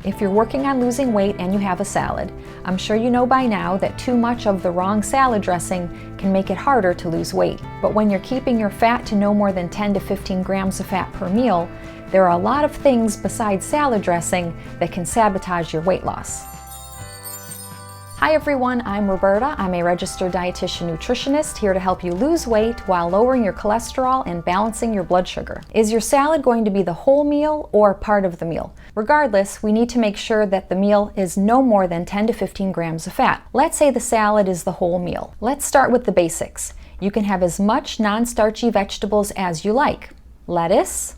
If you're working on losing weight and you have a salad, I'm sure you know by now that too much of the wrong salad dressing can make it harder to lose weight. But when you're keeping your fat to no more than 10 to 15 grams of fat per meal, there are a lot of things besides salad dressing that can sabotage your weight loss. Hi everyone, I'm Roberta. I'm a registered dietitian nutritionist here to help you lose weight while lowering your cholesterol and balancing your blood sugar. Is your salad going to be the whole meal or part of the meal? Regardless, we need to make sure that the meal is no more than 10 to 15 grams of fat. Let's say the salad is the whole meal. Let's start with the basics. You can have as much non-starchy vegetables as you like. Lettuce,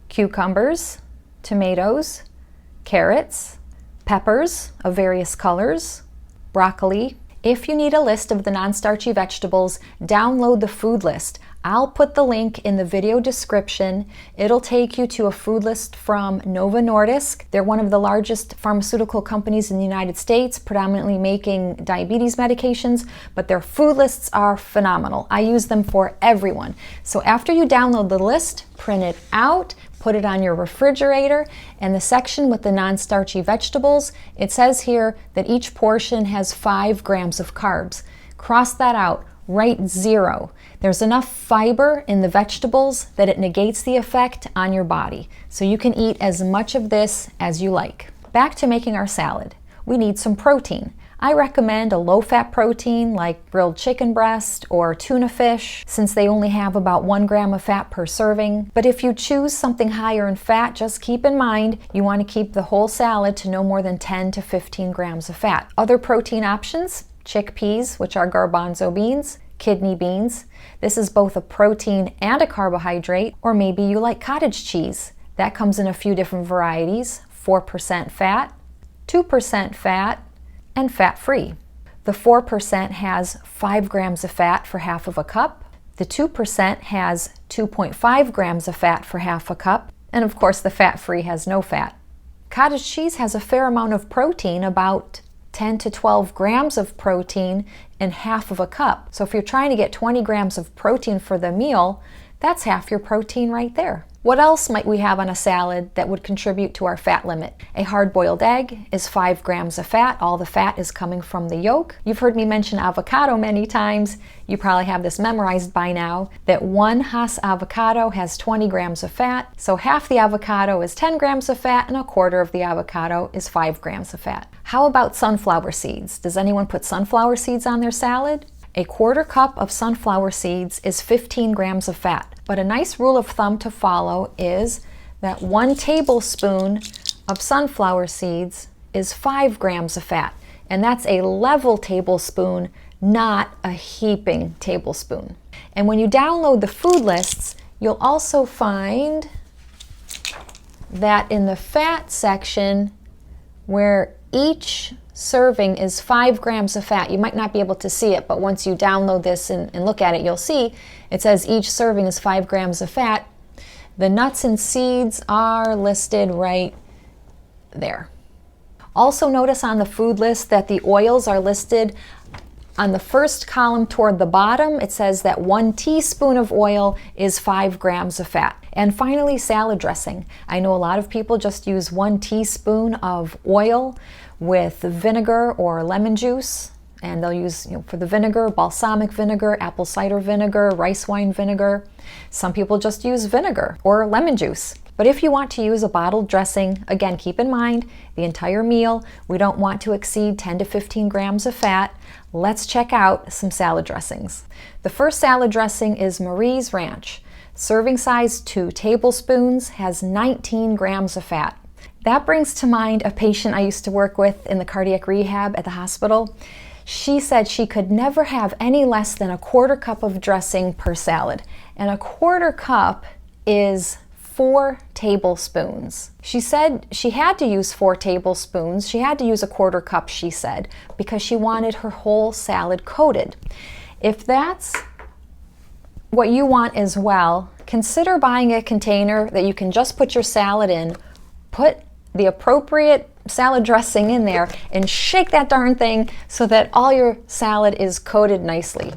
cucumbers, tomatoes, carrots, peppers of various colors, broccoli. If you need a list of the non-starchy vegetables, download the food list. I'll put the link in the video description. It'll take you to a food list from Novo Nordisk. They're one of the largest pharmaceutical companies in the United States, predominantly making diabetes medications, but their food lists are phenomenal. I use them for everyone. So after you download the list, print it out, put it on your refrigerator, and the section with the non-starchy vegetables, it says here that each portion has 5 grams of carbs. Cross that out, write 0. There's enough fiber in the vegetables that it negates the effect on your body, so you can eat as much of this as you like. Back to making our salad. We need some protein. I recommend a low-fat protein like grilled chicken breast or tuna fish, since they only have about 1 gram of fat per serving. But if you choose something higher in fat, just keep in mind you want to keep the whole salad to no more than 10 to 15 grams of fat. Other protein options: chickpeas, which are garbanzo beans, kidney beans. This is both a protein and a carbohydrate. Or maybe you like cottage cheese. That comes in a few different varieties: 4% fat, 2% fat, and fat-free. The 4% has 5 grams of fat for half of a cup. The 2% has 2.5 grams of fat for half a cup. And of course, the fat-free has no fat. Cottage cheese has a fair amount of protein, about 10 to 12 grams of protein in half of a cup. So if you're trying to get 20 grams of protein for the meal, that's half your protein right there. What else might we have on a salad that would contribute to our fat limit? A hard-boiled egg is 5 grams of fat. All the fat is coming from the yolk. You've heard me mention avocado many times. You probably have this memorized by now, that 1 Hass avocado has 20 grams of fat. So half the avocado is 10 grams of fat and a quarter of the avocado is 5 grams of fat. How about sunflower seeds? Does anyone put sunflower seeds on their salad? A quarter cup of sunflower seeds is 15 grams of fat. But a nice rule of thumb to follow is that 1 tablespoon of sunflower seeds is 5 grams of fat. And that's a level tablespoon, not a heaping tablespoon. And when you download the food lists, you'll also find that in the fat section, where each serving is 5 grams of fat. You might not be able to see it, but once you download this and look at it, you'll see it says each serving is 5 grams of fat. The nuts and seeds are listed right there. Also notice on the food list that the oils are listed on the first column toward the bottom. It says that 1 teaspoon of oil is 5 grams of fat. And finally, salad dressing. I know a lot of people just use 1 teaspoon of oil with vinegar or lemon juice, and they'll use, for the vinegar, balsamic vinegar, apple cider vinegar, rice wine vinegar. Some people just use vinegar or lemon juice. But if you want to use a bottled dressing, again, keep in mind the entire meal, we don't want to exceed 10 to 15 grams of fat. Let's check out some salad dressings. The first salad dressing is Marie's Ranch. Serving size 2 tablespoons, has 19 grams of fat. That brings to mind a patient I used to work with in the cardiac rehab at the hospital. She said she could never have any less than a quarter cup of dressing per salad. And a quarter cup is 4 tablespoons. She said she had to use 4 tablespoons. She had to use a quarter cup, she said, because she wanted her whole salad coated. If that's what you want as well, consider buying a container that you can just put your salad in, put the appropriate salad dressing in there, and shake that darn thing so that all your salad is coated nicely.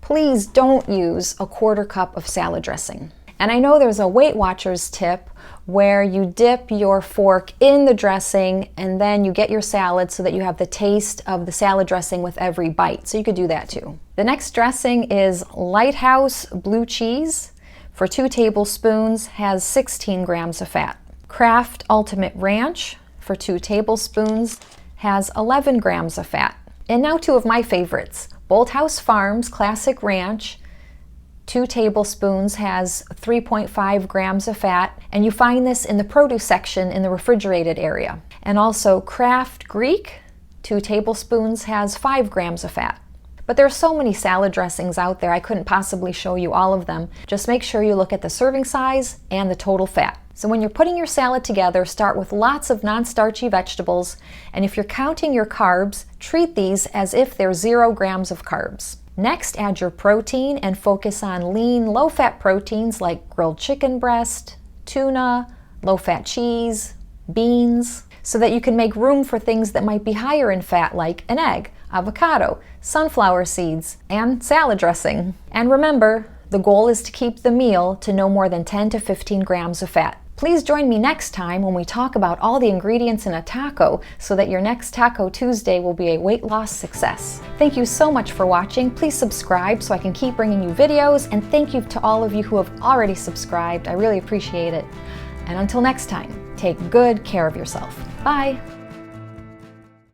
Please don't use a quarter cup of salad dressing. And I know there's a Weight Watchers tip where you dip your fork in the dressing and then you get your salad so that you have the taste of the salad dressing with every bite. So you could do that too. The next dressing is Lighthouse blue cheese for 2 tablespoons, has 16 grams of fat. Kraft Ultimate Ranch for 2 tablespoons has 11 grams of fat. And now 2 of my favorites. Bolthouse Farms Classic Ranch, 2 tablespoons, has 3.5 grams of fat, and you find this in the produce section in the refrigerated area. And also Kraft Greek, 2 tablespoons, has 5 grams of fat. But there are so many salad dressings out there, I couldn't possibly show you all of them. Just make sure you look at the serving size and the total fat. So when you're putting your salad together, start with lots of non-starchy vegetables, and if you're counting your carbs, treat these as if they're 0 grams of carbs. Next, add your protein and focus on lean, low-fat proteins like grilled chicken breast, tuna, low-fat cheese, beans, so that you can make room for things that might be higher in fat like an egg, avocado, sunflower seeds, and salad dressing. And remember, the goal is to keep the meal to no more than 10 to 15 grams of fat. Please join me next time when we talk about all the ingredients in a taco so that your next Taco Tuesday will be a weight loss success. Thank you so much for watching. Please subscribe so I can keep bringing you videos, and thank you to all of you who have already subscribed. I really appreciate it. And until next time, take good care of yourself. Bye.